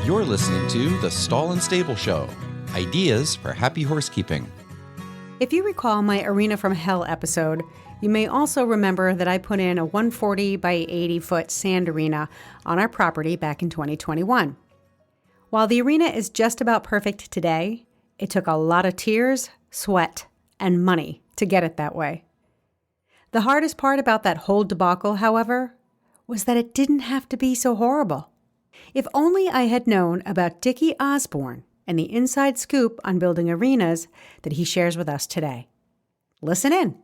You're listening to The Stall and Stable Show, ideas for happy horsekeeping. If you recall my Arena from Hell episode, you may also remember that I put in a 140 by 80 foot sand arena on our property back in 2021. While the arena is just about perfect today, it took a lot of tears, sweat, and money to get it that way. The hardest part about that whole debacle, however, was that it didn't have to be so horrible. If only I had known about Dickie Osborne and the inside scoop on building arenas that he shares with us today. Listen in.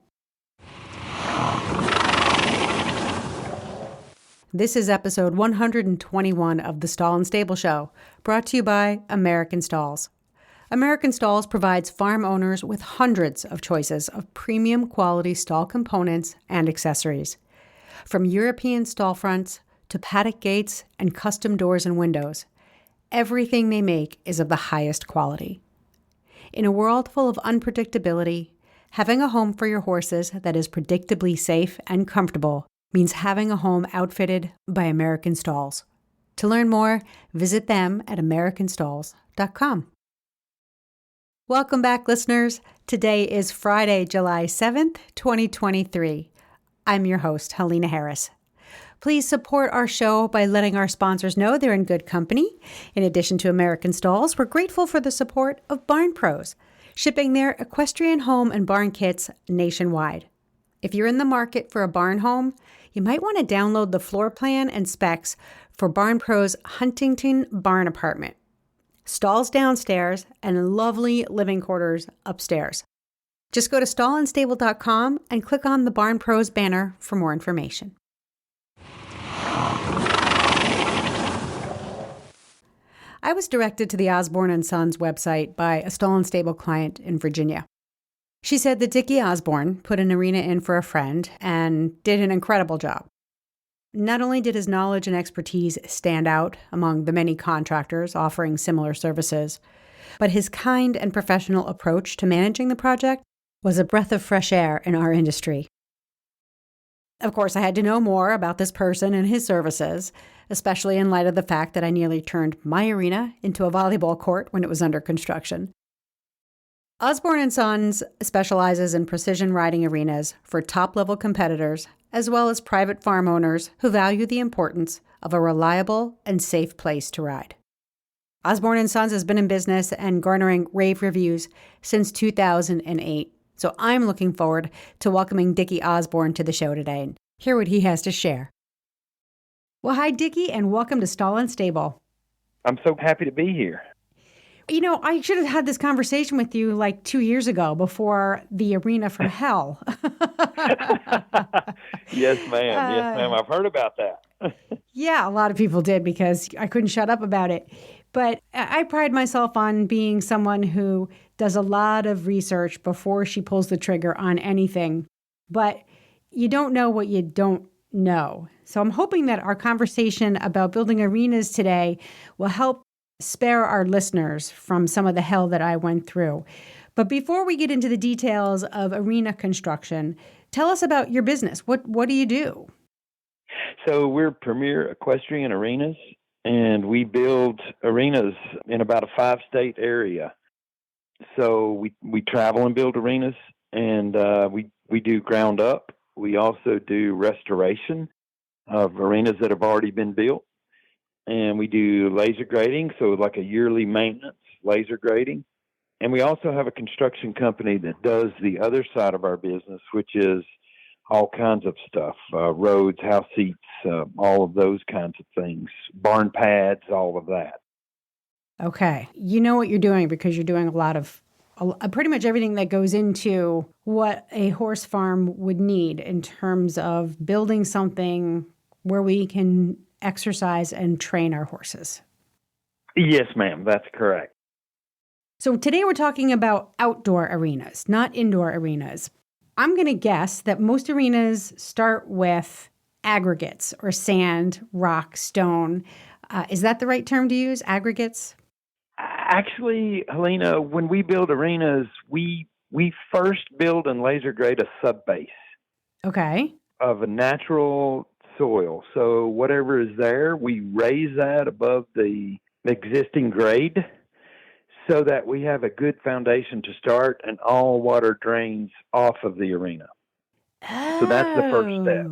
This is episode 121 of the Stall and Stable Show, brought to you by American Stalls. American Stalls provides farm owners with hundreds of choices of premium quality stall components and accessories. From European stall fronts to paddock gates and custom doors and windows, everything they make is of the highest quality. In a world full of unpredictability, having a home for your horses that is predictably safe and comfortable means having a home outfitted by American Stalls. To learn more, visit them at americanstalls.com. Welcome back, listeners. Today is Friday, July 7th, 2023. I'm your host, Helena Harris. Please support our show by letting our sponsors know they're in good company. In addition to American Stalls, we're grateful for the support of Barn Pros, shipping their equestrian home and barn kits nationwide. If you're in the market for a barn home, you might want to download the floor plan and specs for Barn Pro's Huntington Barn Apartment. Stalls downstairs and lovely living quarters upstairs. Just go to stallandstable.com and click on the Barn Pros banner for more information. I was directed to the Osborne & Sons website by a Stall and Stable client in Virginia. She said that Dickie Osborne put an arena in for a friend and did an incredible job. Not only did his knowledge and expertise stand out among the many contractors offering similar services, but his kind and professional approach to managing the project was a breath of fresh air in our industry. Of course, I had to know more about this person and his services, especially in light of the fact that I nearly turned my arena into a volleyball court when it was under construction. Osborne & Sons specializes in precision riding arenas for top-level competitors, as well as private farm owners who value the importance of a reliable and safe place to ride. Osborne & Sons has been in business and garnering rave reviews since 2008. So I'm looking forward to welcoming Dickie Osborne to the show today and hear what he has to share. Well, hi, Dickie, and welcome to Stall and Stable. I'm so happy to be here. You know, I should have had this conversation with you like 2 years ago before the Arena from Hell. Yes, ma'am. Yes, ma'am. I've heard about that. Yeah, a lot of people did because I couldn't shut up about it. But I pride myself on being someone who does a lot of research before she pulls the trigger on anything. But you don't know what you don't know. So I'm hoping that our conversation about building arenas today will help spare our listeners from some of the hell that I went through. But before we get into the details of arena construction, tell us about your business. What do you do? So we're Premier Equestrian Arenas, and we build arenas in about a 5-state area. So we travel and build arenas, and we do ground up. We also do restoration of arenas that have already been built. And we do laser grading, so like a yearly maintenance, laser grading. And we also have a construction company that does the other side of our business, which is all kinds of stuff, roads, house seats, all of those kinds of things, barn pads, all of that. Okay. You know what you're doing because you're doing a lot of pretty much everything that goes into what a horse farm would need in terms of building something where we can exercise and train our horses. Yes, ma'am. That's correct. So today we're talking about outdoor arenas, not indoor arenas. I'm going to guess that most arenas start with aggregates or sand, rock, stone. Is that the right term to use, aggregates? Actually, Helena, when we build arenas, we first build and laser grade a subbase. Okay. Of a natural soil. So whatever is there, we raise that above the existing grade so that we have a good foundation to start and all water drains off of the arena. So that's the first step.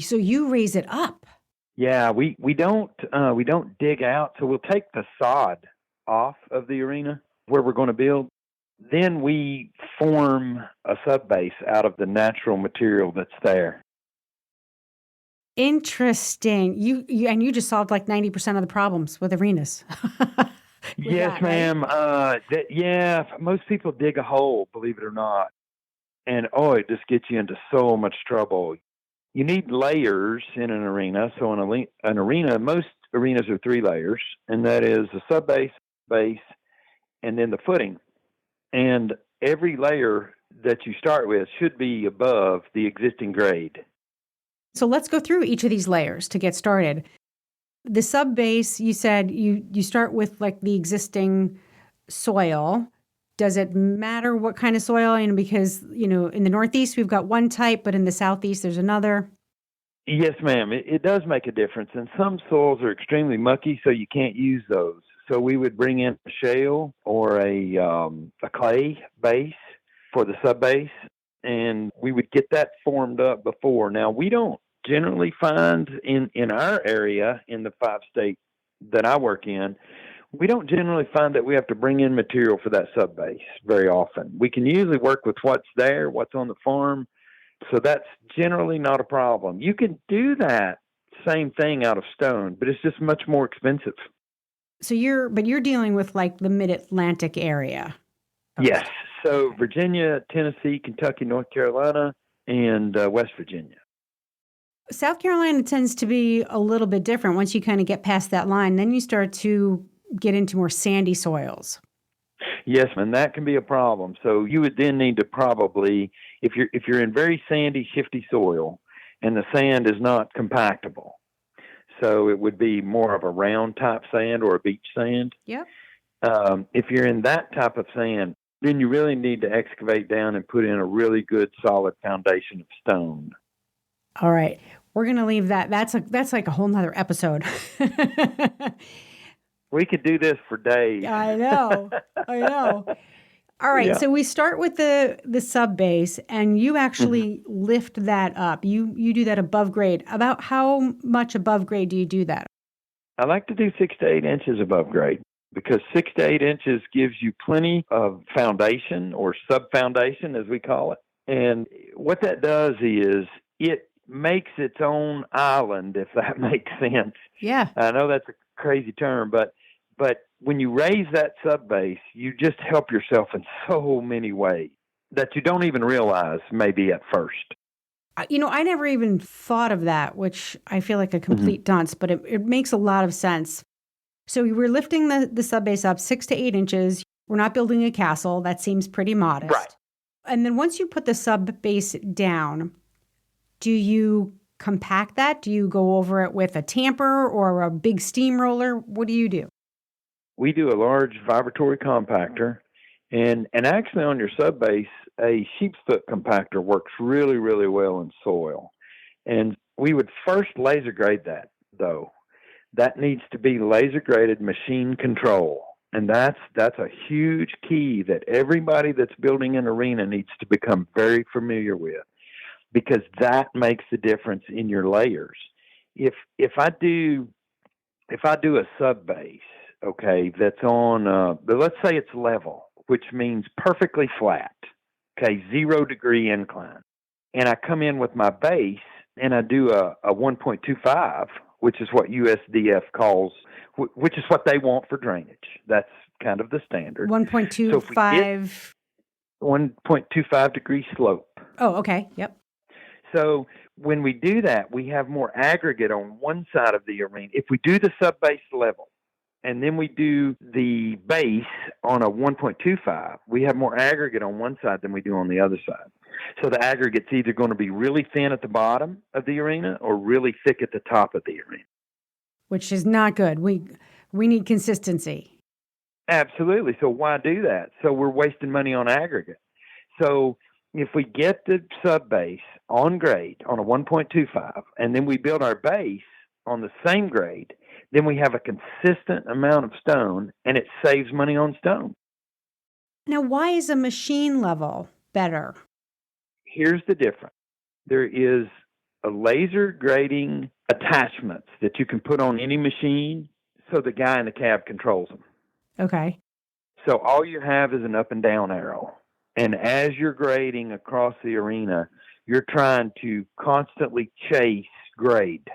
So you raise it up. Yeah, we don't dig out. So we'll take the sod off of the arena where we're going to build. Then we form a subbase out of the natural material that's there. Interesting. You just solved like 90% of the problems with arenas. Yes, ma'am. Right? Most people dig a hole, believe it or not. And, it just gets you into so much trouble. You need layers in an arena. So in an arena, most arenas are 3 layers, and that is the subbase, base, and then the footing. And every layer that you start with should be above the existing grade. So let's go through each of these layers to get started. The subbase, you said you start with like the existing soil. Does it matter what kind of soil? And because, in the Northeast, we've got one type, but in the Southeast, there's another. Yes, ma'am. It does make a difference. And some soils are extremely mucky, so you can't use those. So we would bring in a shale or a clay base for the subbase, and we would get that formed up before. Now, we don't generally find in our area, in the 5-state that I work in, we don't generally find that we have to bring in material for that subbase very often. We can usually work with what's there, what's on the farm, so that's generally not a problem. You can do that same thing out of stone, but it's just much more expensive. So you're dealing with like the Mid-Atlantic area. Yes. So Virginia, Tennessee, Kentucky, North Carolina, and West Virginia. South Carolina tends to be a little bit different. Once you kind of get past that line, then you start to get into more sandy soils. Yes, and that can be a problem. So you would then need to probably, if you're in very sandy, shifty soil, and the sand is not compactable, so it would be more of a round type sand or a beach sand. Yep. If you're in that type of sand, then you really need to excavate down and put in a really good solid foundation of stone. All right. We're going to leave that. That's like a whole nother episode. We could do this for days. I know. All right. Yeah. So we start with the subbase, and you actually lift that up. You do that above grade. About how much above grade do you do that? I like to do 6 to 8 inches above grade, because 6 to 8 inches gives you plenty of foundation, or sub-foundation as we call it. And what that does is it makes its own island, if that makes sense. Yeah. I know that's a crazy term, but when you raise that subbase, you just help yourself in so many ways that you don't even realize maybe at first. I never even thought of that, which I feel like a complete dunce, but it makes a lot of sense. So we're lifting the subbase up 6 to 8 inches. We're not building a castle. That seems pretty modest. Right. And then once you put the subbase down, do you compact that? Do you go over it with a tamper or a big steamroller? What do you do? We do a large vibratory compactor, and actually on your subbase, a sheep's foot compactor works really, really well in soil. And we would first laser grade that, though. That needs to be laser graded machine control. And that's a huge key that everybody that's building an arena needs to become very familiar with, because that makes the difference in your layers. If I do a subbase, okay, that's on, let's say it's level, which means perfectly flat, okay, 0 degree incline. And I come in with my base and I do a 1.25, which is what USDF calls, which is what they want for drainage. That's kind of the standard. 1.25. 1.25 degree slope. Oh, okay. Yep. So when we do that, we have more aggregate on one side of the arena. If we do the subbase level, and then we do the base on a 1.25, we have more aggregate on one side than we do on the other side. So the aggregate's either going to be really thin at the bottom of the arena or really thick at the top of the arena. Which is not good. We need consistency. Absolutely. So why do that? So we're wasting money on aggregate. So if we get the subbase on grade on a 1.25, and then we build our base on the same grade, then we have a consistent amount of stone, and it saves money on stone. Now, why is a machine level better? Here's the difference. There is a laser grading attachments that you can put on any machine so the guy in the cab controls them. Okay. So all you have is an up and down arrow. And as you're grading across the arena, you're trying to constantly chase grade.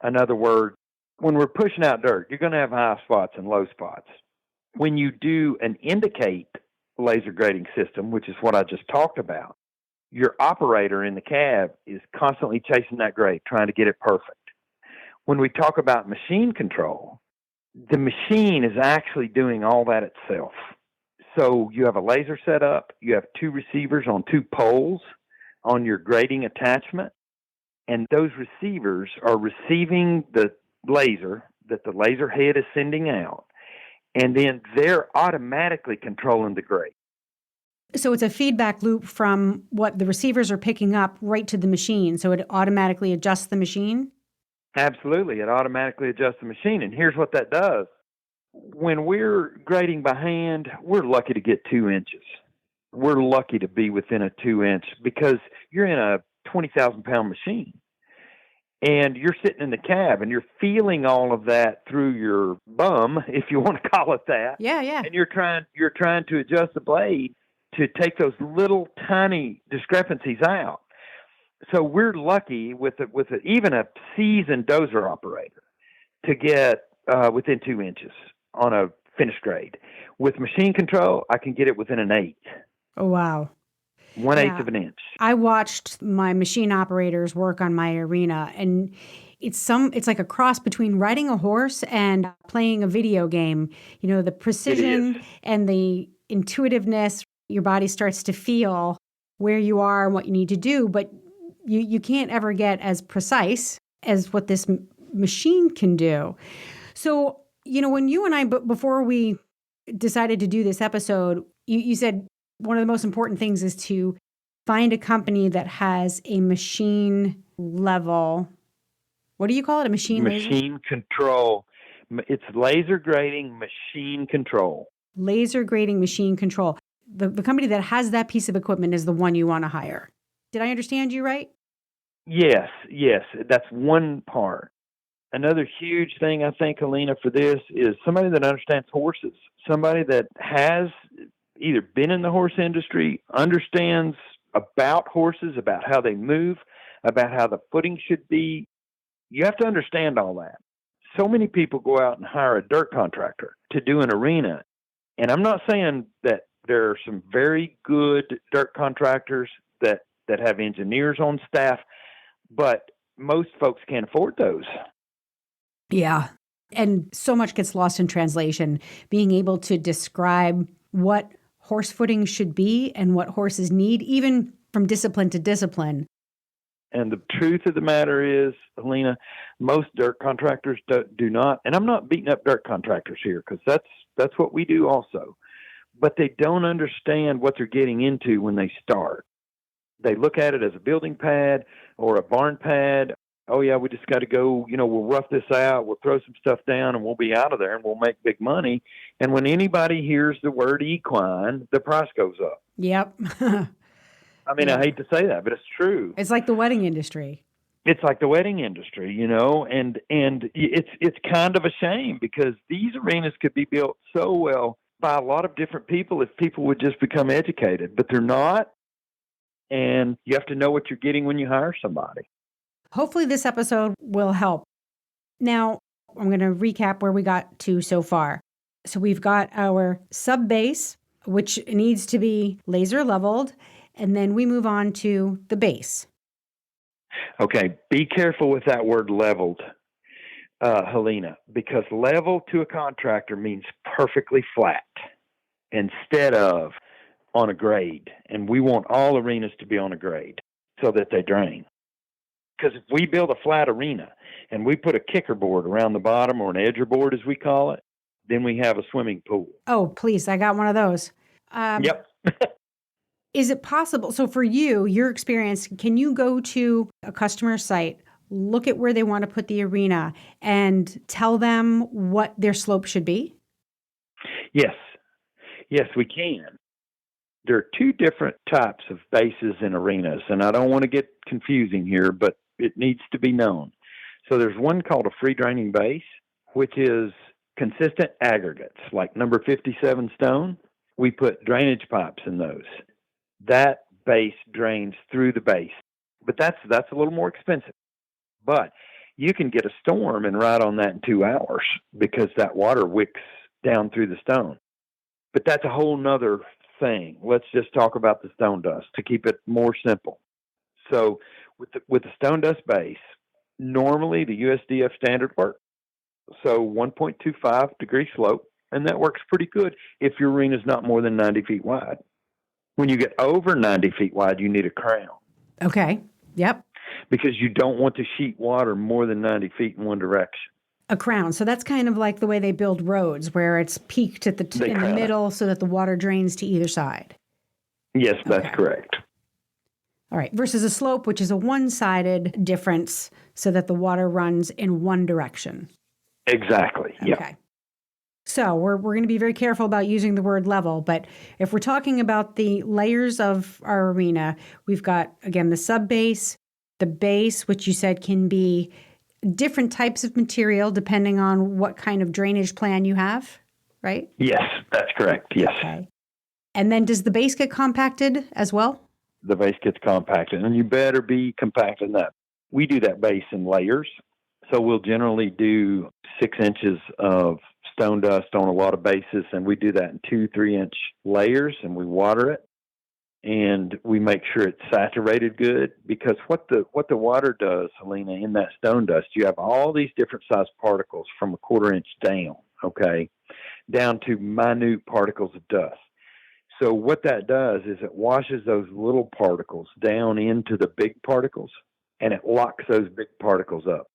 In other words, when we're pushing out dirt, you're going to have high spots and low spots. When you do an indicate laser grading system, which is what I just talked about, your operator in the cab is constantly chasing that grade, trying to get it perfect. When we talk about machine control, the machine is actually doing all that itself. So you have a laser set up, you have two receivers on two poles on your grading attachment, and those receivers are receiving the laser that the laser head is sending out, and then they're automatically controlling the grade. So it's a feedback loop from what the receivers are picking up right to the machine, so it automatically adjusts the machine? Absolutely. It automatically adjusts the machine, and here's what that does. When we're grading by hand, we're lucky to get 2 inches. We're lucky to be within a 2-inch because you're in a 20,000-pound machine. And you're sitting in the cab and you're feeling all of that through your bum, if you want to call it that. Yeah, yeah. And you're trying to adjust the blade to take those little tiny discrepancies out. So we're lucky with even a seasoned dozer operator to get within 2 inches on a finished grade. With machine control, I can get it within an 1/8. Oh, wow. 1/8 of an inch. I watched my machine operators work on my arena, and it's like a cross between riding a horse and playing a video game. You know, the precision and the intuitiveness, your body starts to feel where you are and what you need to do, but you can't ever get as precise as what this machine can do. So, you know, when you and I, before we decided to do this episode, you said one of the most important things is to find a company that has a machine level. What do you call it? A machine control. It's laser grading machine control. Laser grading machine control. The company that has that piece of equipment is the one you want to hire. Did I understand you right? Yes. That's one part. Another huge thing, I think, Helena, for this is somebody that understands horses, somebody that has either been in the horse industry, understands about horses, about how they move, about how the footing should be. You have to understand all that. So many people go out and hire a dirt contractor to do an arena. And I'm not saying that there are some very good dirt contractors that have engineers on staff, but most folks can't afford those. Yeah. And so much gets lost in translation. Being able to describe what horse footing should be and what horses need, even from discipline to discipline. And the truth of the matter is, Helena, most dirt contractors do not, and I'm not beating up dirt contractors here because that's what we do also, but they don't understand what they're getting into when they start. They look at it as a building pad or a barn pad. Oh, yeah, we just got to go, we'll rough this out, we'll throw some stuff down, and we'll be out of there, and we'll make big money. And when anybody hears the word equine, the price goes up. Yep. I mean, I hate to say that, but it's true. It's like the wedding industry. It's like the wedding industry, and it's kind of a shame because these arenas could be built so well by a lot of different people if people would just become educated, but they're not. And you have to know what you're getting when you hire somebody. Hopefully this episode will help. Now, I'm going to recap where we got to so far. So we've got our sub base, which needs to be laser leveled, and then we move on to the base. Okay, be careful with that word leveled, Helena, because level to a contractor means perfectly flat instead of on a grade. And we want all arenas to be on a grade so that they drain. Because if we build a flat arena and we put a kicker board around the bottom, or an edger board as we call it, then we have a swimming pool. Oh, please. I got one of those. Yep. Is it possible? So for you, your experience, can you go to a customer site, look at where they want to put the arena and tell them what their slope should be? Yes. Yes, we can. There are two different types of bases in arenas, and I don't want to get confusing here, but it needs to be known. So there's one called a free draining base, which is consistent aggregates, like number 57 stone. We put drainage pipes in those. That base drains through the base, but that's a little more expensive. But you can get a storm and ride on that in 2 hours because that water wicks down through the stone. But that's a whole nother thing. Let's just talk about the stone dust to keep it more simple. So with the stone dust base, normally the USDF standard works. So 1.25 degree slope, and that works pretty good if your arena is not more than 90 feet wide. When you get over 90 feet wide, you need a crown. Okay. Yep. Because you don't want to sheet water more than 90 feet in one direction. A crown. So that's kind of like the way they build roads, where it's peaked at in the middle so that the water drains to either side. Yes, that's correct. All right. Versus a slope, which is a one-sided difference so that the water runs in one direction. Exactly. Okay. Yeah. So we're going to be very careful about using the word level, but if we're talking about the layers of our arena, we've got, again, the sub-base, the base, which you said can be different types of material depending on what kind of drainage plan you have, right? Yes, that's correct. Yes. Okay. And then does the base get compacted as well? The base gets compacted, and you better be compacting that. We do that base in layers. So we'll generally do 6 inches of stone dust on a lot of bases, and we do that in 2-3 inch layers, and we water it, and we make sure it's saturated good. Because what the water does, Helena, in that stone dust, you have all these different size particles from a 1/4 inch down, okay, down to minute particles of dust. So what that does is it washes those little particles down into the big particles, and it locks those big particles up.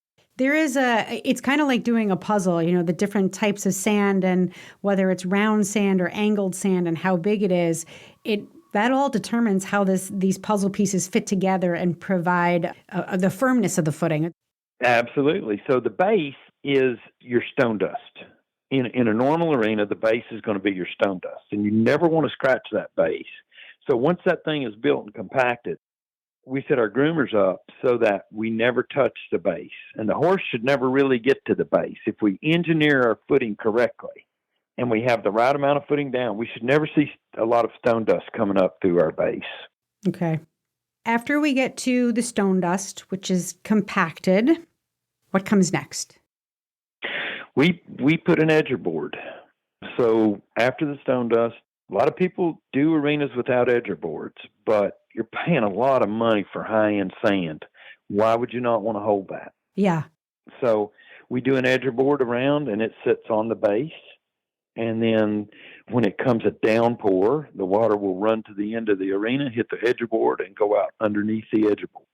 It's kind of like doing a puzzle, the different types of sand and whether it's round sand or angled sand and how big it is. That all determines how these puzzle pieces fit together and provide the firmness of the footing. Absolutely. So the base is your stone dust. In a normal arena, the base is going to be your stone dust, and you never want to scratch that base. So once that thing is built and compacted, we set our groomers up so that we never touch the base. And the horse should never really get to the base. If we engineer our footing correctly and we have the right amount of footing down, we should never see a lot of stone dust coming up through our base. Okay. After we get to the stone dust, which is compacted, what comes next? We put an edger board. So after the stone dust, a lot of people do arenas without edger boards, but you're paying a lot of money for high-end sand. Why would you not want to hold that? Yeah. So we do an edger board around, and it sits on the base. And then when it comes a downpour, the water will run to the end of the arena, hit the edger board, and go out underneath the edger board.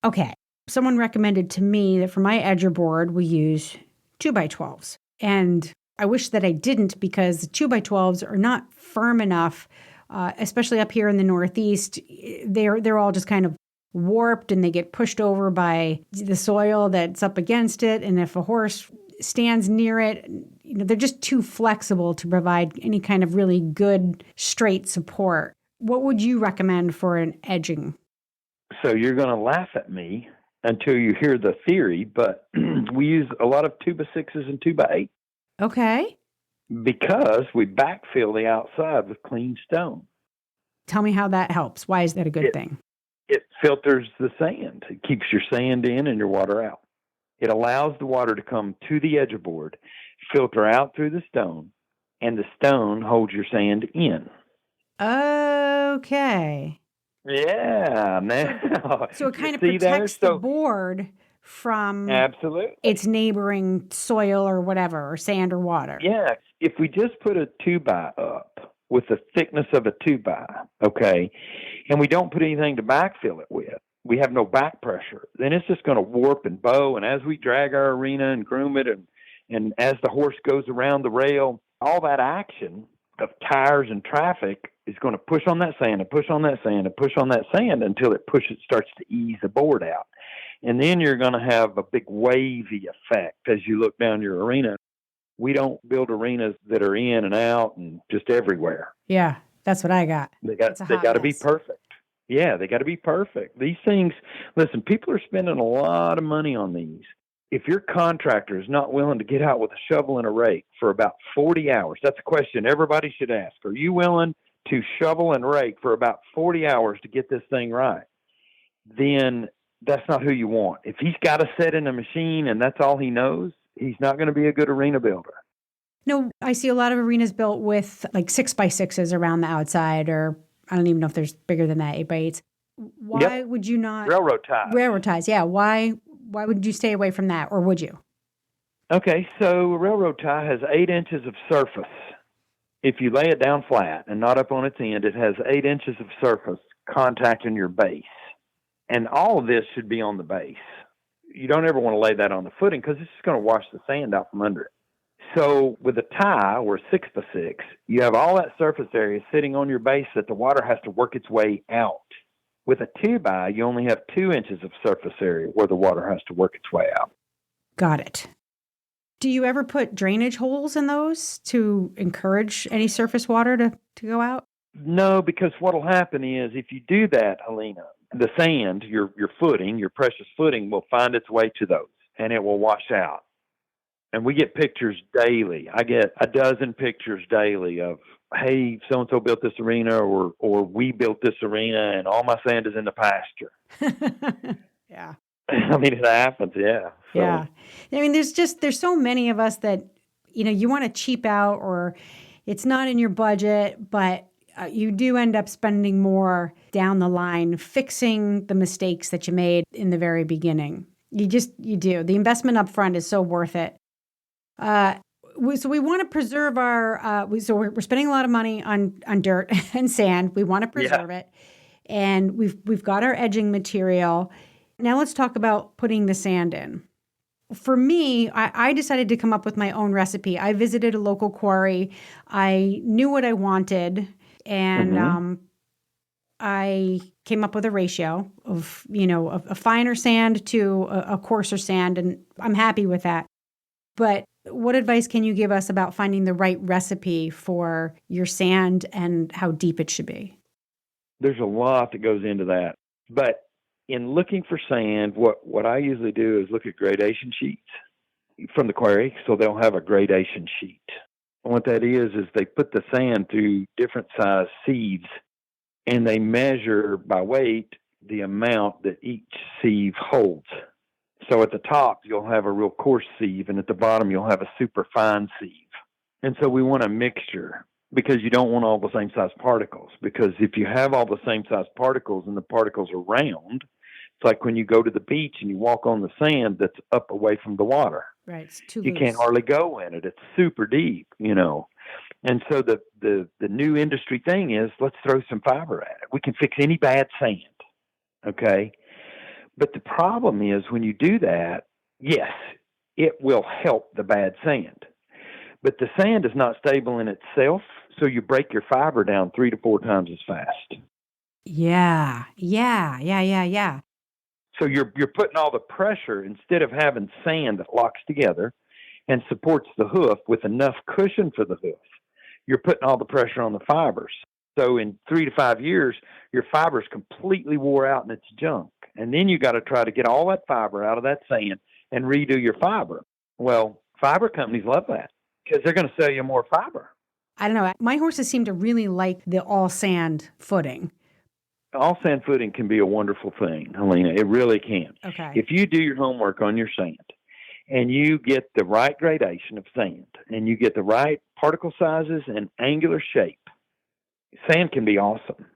Okay. Someone recommended to me that for my edger board, we use 2x12s. And I wish that I didn't, because the 2x12s are not firm enough, especially up here in the Northeast. They're all just kind of warped, and they get pushed over by the soil that's up against it. And if a horse stands near it, they're just too flexible to provide any kind of really good straight support. What would you recommend for an edging? So you're going to laugh at me until you hear the theory, but we use a lot of 2x6s and 2x8. Okay. Because we backfill the outside with clean stone. Tell me how that helps. Why is that a good thing? It filters the sand. It keeps your sand in and your water out. It allows the water to come to the edger board, filter out through the stone, and the stone holds your sand in. Okay. Yeah. Now, so it kind of protects the board from its neighboring soil or whatever, or sand or water. Yeah. If we just put a 2x up with the thickness of a 2x, okay, and we don't put anything to backfill it with, we have no back pressure, then it's just going to warp and bow. And as we drag our arena and groom it, and as the horse goes around the rail, all that action of tires and traffic is going to push on that sand and push on that sand and push on that sand until it starts to ease the board out. And then you're going to have a big wavy effect as you look down your arena. We don't build arenas that are in and out and just everywhere. Yeah, that's what I got. They got to be perfect. Yeah, they got to be perfect. These things, listen, people are spending a lot of money on these. If your contractor is not willing to get out with a shovel and a rake for about 40 hours, that's a question everybody should ask. Are you willing to shovel and rake for about 40 hours to get this thing right? Then that's not who you want. If he's got to set in a machine and that's all he knows, he's not going to be a good arena builder. No, I see a lot of arenas built with like 6x6s around the outside, or I don't even know if there's bigger than that, 8x8s. Why would you not? Railroad ties. Railroad ties, yeah. Why would you stay away from that, or would you? Okay, so a railroad tie has 8 inches of surface. If you lay it down flat and not up on its end, it has 8 inches of surface contacting your base. And all of this should be on the base. You don't ever want to lay that on the footing because it's just going to wash the sand out from under it. So with a tie or a 6x6, you have all that surface area sitting on your base that the water has to work its way out. With a 2x, you only have 2 inches of surface area where the water has to work its way out. Got it. Do you ever put drainage holes in those to encourage any surface water to go out? No, because what will happen is if you do that, Helena, the sand, your footing, your precious footing will find its way to those and it will wash out. And we get pictures daily. I get a dozen pictures daily of, hey, so-and-so built this arena or we built this arena and all my sand is in the pasture. Yeah. I mean, it happens, yeah. So. Yeah. I mean, there's so many of us that, you want to cheap out or it's not in your budget, but you do end up spending more down the line fixing the mistakes that you made in the very beginning. You do. The investment up front is so worth it. So we want to preserve we're spending a lot of money on dirt and sand. We want to preserve it. And we've got our edging material. Now let's talk about putting the sand in. For me, I decided to come up with my own recipe. I visited a local quarry. I knew what I wanted, and I came up with a ratio of, a finer sand to a coarser sand, and I'm happy with that. But what advice can you give us about finding the right recipe for your sand and how deep it should be? There's a lot that goes into that. But in looking for sand, what I usually do is look at gradation sheets from the quarry. So they'll have a gradation sheet. And what that is they put the sand through different size sieves and they measure by weight the amount that each sieve holds. So at the top, you'll have a real coarse sieve, and at the bottom, you'll have a super fine sieve. And so we want a mixture because you don't want all the same size particles. Because if you have all the same size particles and the particles are round, it's like when you go to the beach and you walk on the sand that's up away from the water. Right, it's too you loose. Can't hardly go in it. It's super deep, And so the new industry thing is let's throw some fiber at it. We can fix any bad sand, okay? But the problem is when you do that, yes, it will help the bad sand. But the sand is not stable in itself, so you break your fiber down 3 to 4 times as fast. Yeah. So you're putting all the pressure, instead of having sand that locks together and supports the hoof with enough cushion for the hoof, you're putting all the pressure on the fibers. So in 3 to 5 years, your fiber's completely wore out and it's junk. And then you got to try to get all that fiber out of that sand and redo your fiber. Well, fiber companies love that because they're going to sell you more fiber. I don't know. My horses seem to really like the all sand footing. All sand footing can be a wonderful thing, Helena. It really can. Okay. If you do your homework on your sand and you get the right gradation of sand and you get the right particle sizes and angular shape, sand can be awesome.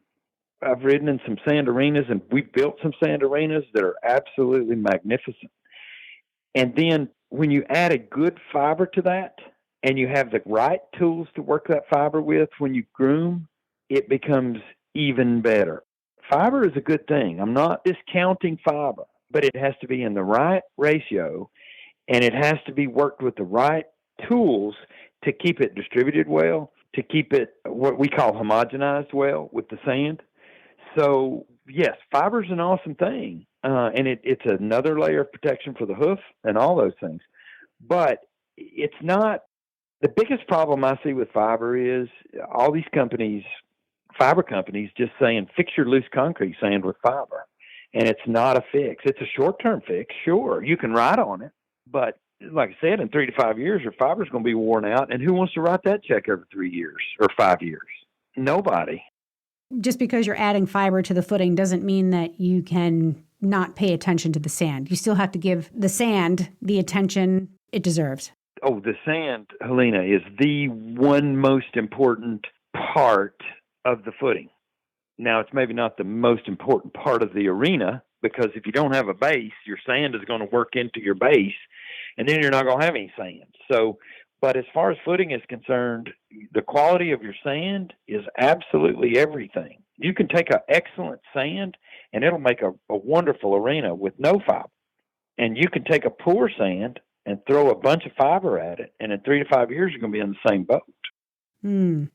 I've ridden in some sand arenas and we've built some sand arenas that are absolutely magnificent. And then when you add a good fiber to that and you have the right tools to work that fiber with when you groom, it becomes even better. Fiber is a good thing. I'm not discounting fiber, but it has to be in the right ratio and it has to be worked with the right tools to keep it distributed well, to keep it what we call homogenized well with the sand. So, yes, fiber's an awesome thing. and it's another layer of protection for the hoof and all those things. But it's not the biggest problem I see with fiber is all these companies, fiber companies, just saying fix your loose concrete sand with fiber, and it's not a fix. It's a short-term fix, sure. You can ride on it, but like I said, in 3 to 5 years, your fiber's going to be worn out, and who wants to write that check every 3 years or 5 years? Nobody. Just because you're adding fiber to the footing doesn't mean that you can not pay attention to the sand. You still have to give the sand the attention it deserves. Oh, the sand, Helena, is the one most important part of the footing. Now, it's maybe not the most important part of the arena, because if you don't have a base, your sand is going to work into your base, and then you're not going to have any sand. So, but as far as footing is concerned, the quality of your sand is absolutely everything. You can take an excellent sand, and it'll make a wonderful arena with no fiber. And you can take a poor sand and throw a bunch of fiber at it, and in 3 to 5 years, you're going to be in the same boat.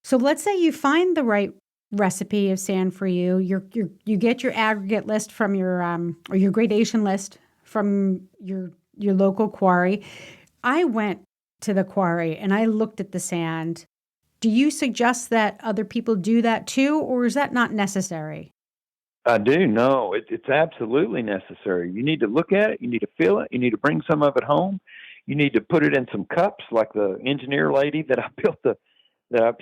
So let's say you find the right recipe of sand for you. You get your aggregate list from your or your gradation list from your local quarry. I went to the quarry and I looked at the sand. Do you suggest that other people do that too, or is that not necessary? I do. No, it's absolutely necessary. You need to look at it. You need to feel it. You need to bring some of it home. You need to put it in some cups, like the engineer lady that I built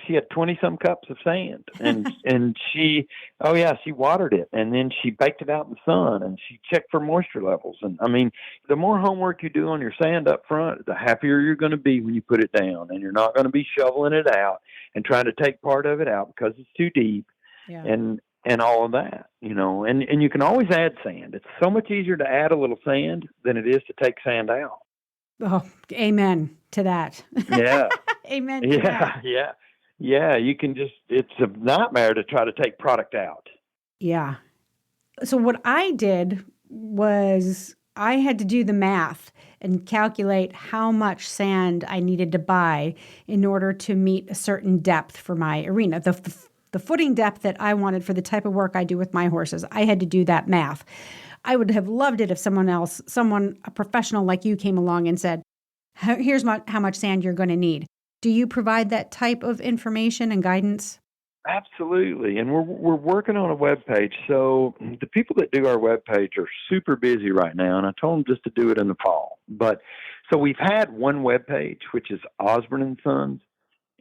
she had 20-some cups of sand, and she watered it, and then she baked it out in the sun, and she checked for moisture levels. And I mean, the more homework you do on your sand up front, the happier you're going to be when you put it down, and you're not going to be shoveling it out and trying to take part of it out because it's too deep, and all of that, and you can always add sand. It's so much easier to add a little sand than it is to take sand out. Oh, amen to that. Yeah. Amen to that. Yeah. You can it's a nightmare to try to take product out. Yeah. So what I did was I had to do the math and calculate how much sand I needed to buy in order to meet a certain depth for my arena. The footing depth that I wanted for the type of work I do with my horses, I had to do that math. I would have loved it if a professional like you came along and said, here's how much sand you're going to need. Do you provide that type of information and guidance? Absolutely. And we're working on a webpage. So the people that do our webpage are super busy right now, and I told them just to do it in the fall. But so we've had one webpage, which is Osborne & Sons,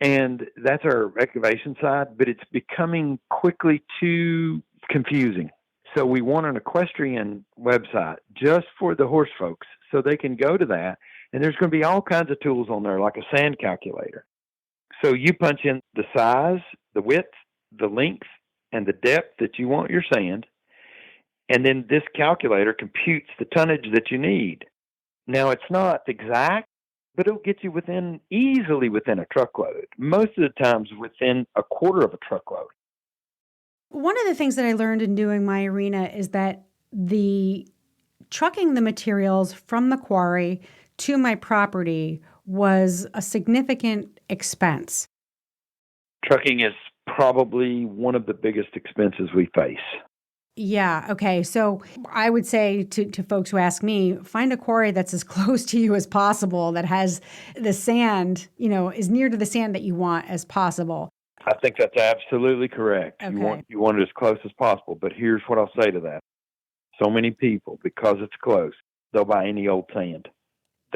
and that's our excavation side, but it's becoming quickly too confusing. So we want an equestrian website just for the horse folks, so they can go to that. And there's going to be all kinds of tools on there, like a sand calculator. So you punch in the size, the width, the length, and the depth that you want your sand. And then this calculator computes the tonnage that you need. Now, it's not exact, but it'll get you easily within a truckload. Most of the times within a quarter of a truckload. One of the things that I learned in doing my arena is that the trucking the materials from the quarry to my property was a significant expense. Trucking is probably one of the biggest expenses we face. Yeah. Okay. So I would say to folks who ask me, find a quarry that's as close to you as possible, that has the sand, is near to the sand that you want as possible. I think that's absolutely correct. Okay. You want it as close as possible. But here's what I'll say to that. So many people, because it's close, they'll buy any old sand.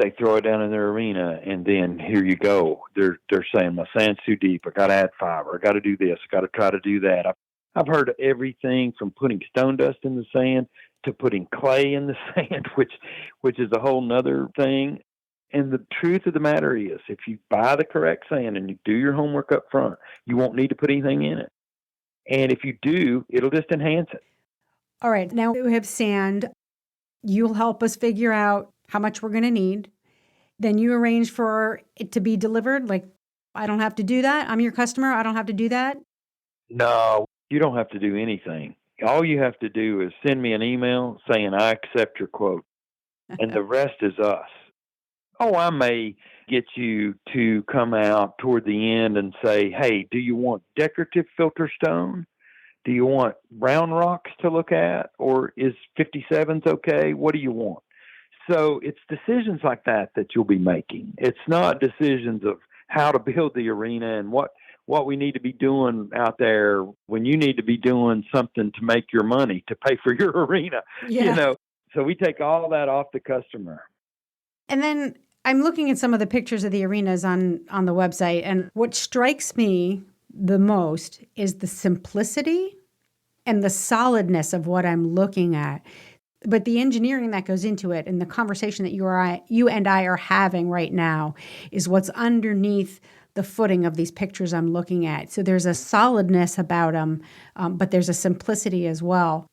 They throw it down in their arena, and then here you go. They're saying, my sand's too deep. I got to add fiber. I got to do this. I got to try to do that. I've heard everything from putting stone dust in the sand to putting clay in the sand, which is a whole nother thing. And the truth of the matter is, if you buy the correct sand and you do your homework up front, you won't need to put anything in it. And if you do, it'll just enhance it. All right. Now we have sand. You'll help us figure out how much we're going to need. Then you arrange for it to be delivered. Like, I don't have to do that. I'm your customer. I don't have to do that. No, you don't have to do anything. All you have to do is send me an email saying, I accept your quote. And the rest is us. Oh, I may get you to come out toward the end and say, hey, do you want decorative filter stone? Do you want brown rocks to look at, or is 57s okay? What do you want? So it's decisions like that you'll be making. It's not decisions of how to build the arena and what we need to be doing out there when you need to be doing something to make your money, to pay for your arena, Yeah. So we take all that off the customer. And then I'm looking at some of the pictures of the arenas on the website, and what strikes me the most is the simplicity and the solidness of what I'm looking at. But the engineering that goes into it and the conversation that you and I are having right now is what's underneath the footing of these pictures I'm looking at. So there's a solidness about them, but there's a simplicity as well.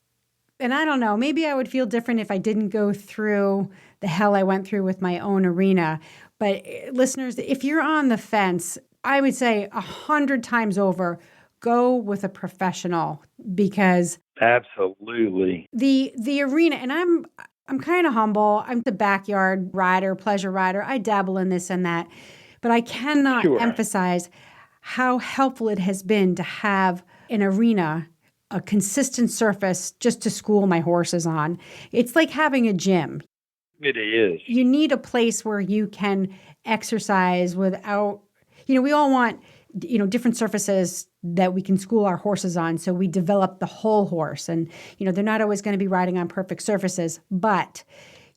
And I don't know, maybe I would feel different if I didn't go through the hell I went through with my own arena. But listeners, if you're on the fence, I would say 100 times over, go with a professional, because absolutely the arena, and I'm kind of humble. I'm the backyard rider, pleasure rider. I dabble in this and that, but I cannot emphasize how helpful it has been to have an arena, a consistent surface just to school my horses on. It's like having a gym. It is. You need a place where you can exercise without, we all want, different surfaces that we can school our horses on. So we develop the whole horse, and, they're not always going to be riding on perfect surfaces, but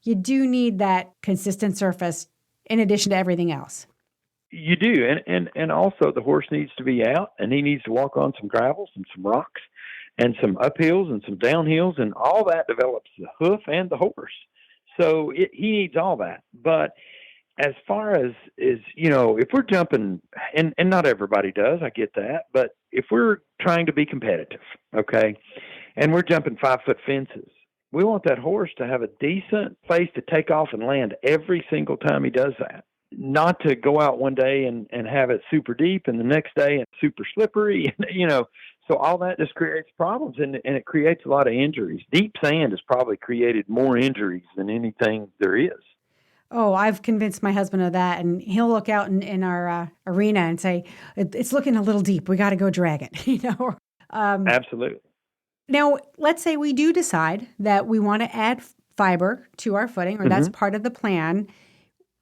you do need that consistent surface in addition to everything else. You do. And also the horse needs to be out, and he needs to walk on some gravels and some rocks and some uphills and some downhills, and all that develops the hoof and the horse. So he needs all that. But as far as if we're jumping, and not everybody does, I get that, but if we're trying to be competitive, okay, and we're jumping 5-foot fences, we want that horse to have a decent place to take off and land every single time he does that. Not to go out one day and have it super deep, and the next day it's super slippery, so all that just creates problems, and it creates a lot of injuries. Deep sand has probably created more injuries than anything there is. Oh, I've convinced my husband of that, and he'll look out in our arena and say, it's looking a little deep. We got to go drag it, Absolutely. Now, let's say we do decide that we want to add fiber to our footing, or that's part of the plan.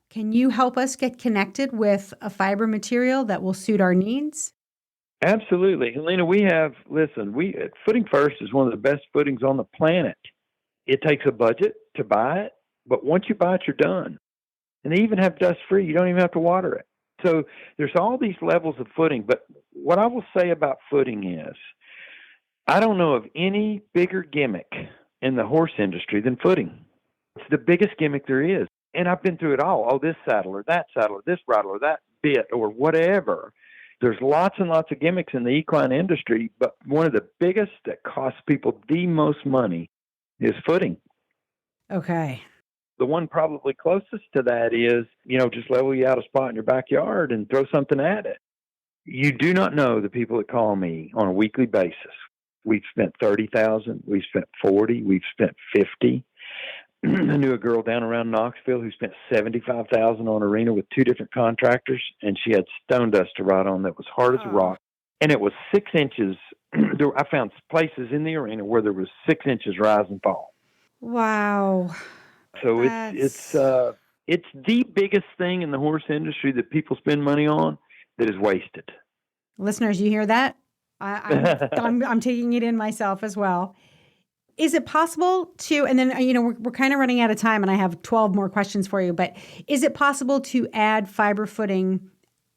Can you help us get connected with a fiber material that will suit our needs? Absolutely. Helena, Footing First is one of the best footings on the planet. It takes a budget to buy it, but once you buy it, you're done. And they even have dust free. You don't even have to water it. So there's all these levels of footing. But what I will say about footing is, I don't know of any bigger gimmick in the horse industry than footing. It's the biggest gimmick there is. And I've been through it all. Oh, this saddle or that saddle or this bridle or that bit or whatever. There's lots and lots of gimmicks in the equine industry, but one of the biggest that costs people the most money is footing. Okay. The one probably closest to that is, just level you out a spot in your backyard and throw something at it. You do not know the people that call me on a weekly basis. We've spent $30,000. We've spent $40,000. We've spent $50,000. I knew a girl down around Knoxville who spent $75,000 on arena with 2 different contractors, and she had stone dust to ride on that was hard as a rock. And it was 6 inches. I found places in the arena where there was 6 inches rise and fall. Wow. So it's the biggest thing in the horse industry that people spend money on that is wasted. Listeners, you hear that? I'm taking it in myself as well. Is it possible to, and then, we're kind of running out of time and I have 12 more questions for you, but is it possible to add fiber footing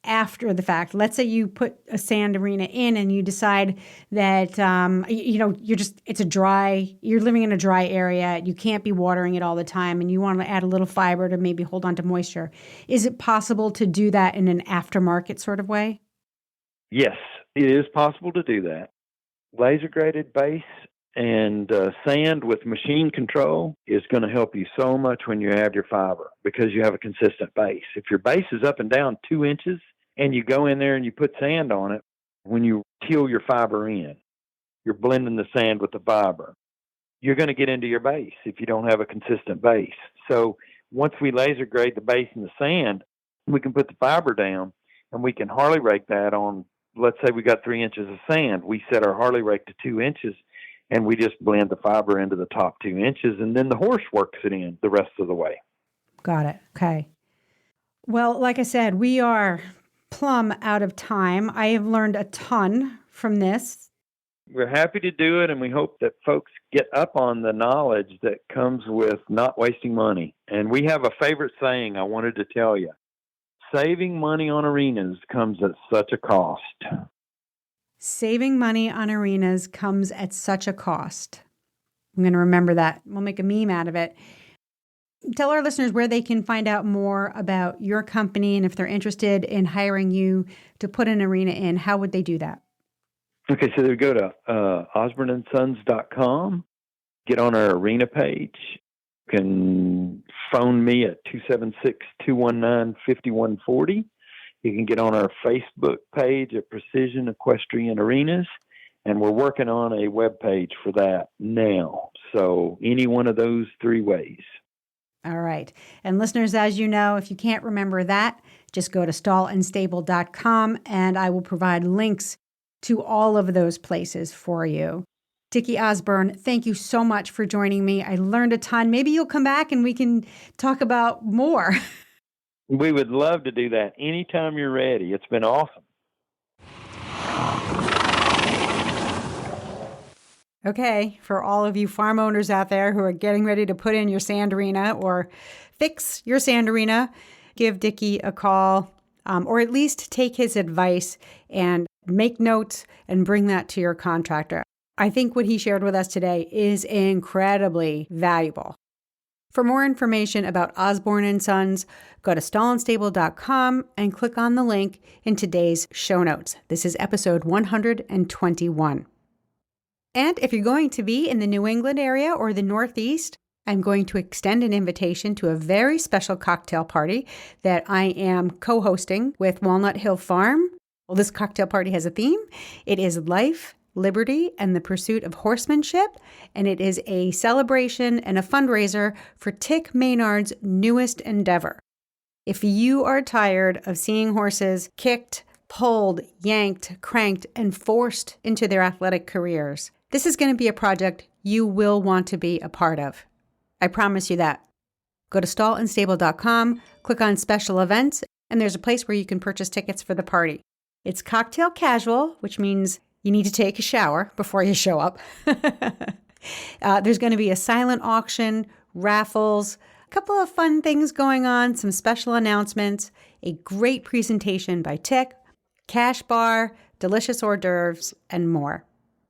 after the fact? Let's say you put a sand arena in and you decide that, you're living in a dry area. You can't be watering it all the time and you want to add a little fiber to maybe hold on to moisture. Is it possible to do that in an aftermarket sort of way? Yes, it is possible to do that. Laser graded base and sand with machine control is going to help you so much when you add your fiber because you have a consistent base. If your base is up and down 2 inches and you go in there and you put sand on it, when you till your fiber in, you're blending the sand with the fiber. You're going to get into your base if you don't have a consistent base. So once we laser grade the base and the sand, we can put the fiber down and we can Harley rake that on let's say we got 3 inches of sand. We set our Harley rake to 2 inches, and we just blend the fiber into the top 2 inches, and then the horse works it in the rest of the way. Got it. Okay. Well, like I said, we are plumb out of time. I have learned a ton from this. We're happy to do it, and we hope that folks get up on the knowledge that comes with not wasting money. And we have a favorite saying I wanted to tell you. Saving money on arenas comes at such a cost. Saving money on arenas comes at such a cost. I'm going to remember that. We'll make a meme out of it. Tell our listeners where they can find out more about your company, and if they're interested in hiring you to put an arena in, how would they do that? Okay, so they go to osborneandsons.com, get on our arena page. You can phone me at 276-219-5140. You can get on our Facebook page at Precision Equestrian Arenas, and we're working on a web page for that now. So any one of those 3 ways. All right. And listeners, as you know, if you can't remember that, just go to stallandstable.com, and I will provide links to all of those places for you. Dickie Osborne, thank you so much for joining me. I learned a ton. Maybe you'll come back and we can talk about more. We would love to do that anytime you're ready. It's been awesome. Okay, for all of you farm owners out there who are getting ready to put in your sand arena or fix your sand arena, give Dickie a call, or at least take his advice and make notes and bring that to your contractor. I think what he shared with us today is incredibly valuable. For more information about Osborne & Sons, go to stallandstable.com and click on the link in today's show notes. This is episode 121. And if you're going to be in the New England area or the Northeast, I'm going to extend an invitation to a very special cocktail party that I am co-hosting with Walnut Hill Farm. Well, this cocktail party has a theme. It is life, liberty, and the pursuit of horsemanship, and it is a celebration and a fundraiser for Tick Maynard's newest endeavor. If you are tired of seeing horses kicked, pulled, yanked, cranked, and forced into their athletic careers, this is going to be a project you will want to be a part of. I promise you that. Go to stallandstable.com, click on special events, and there's a place where you can purchase tickets for the party. It's cocktail casual, which means you need to take a shower before you show up. There's going to be a silent auction, raffles, a couple of fun things going on, some special announcements, a great presentation by Tick, cash bar, delicious hors d'oeuvres, and more.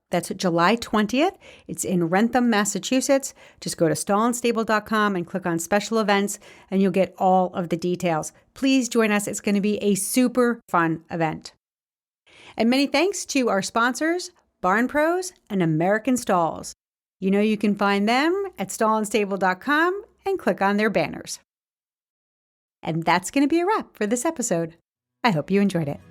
That's July 20th. It's in Wrentham, Massachusetts. Just go to stallandstable.com and click on special events, and you'll get all of the details. Please join us. It's going to be a super fun event. And many thanks to our sponsors, Barn Pros and American Stalls. You know you can find them at stallandstable.com and click on their banners. And that's going to be a wrap for this episode. I hope you enjoyed it.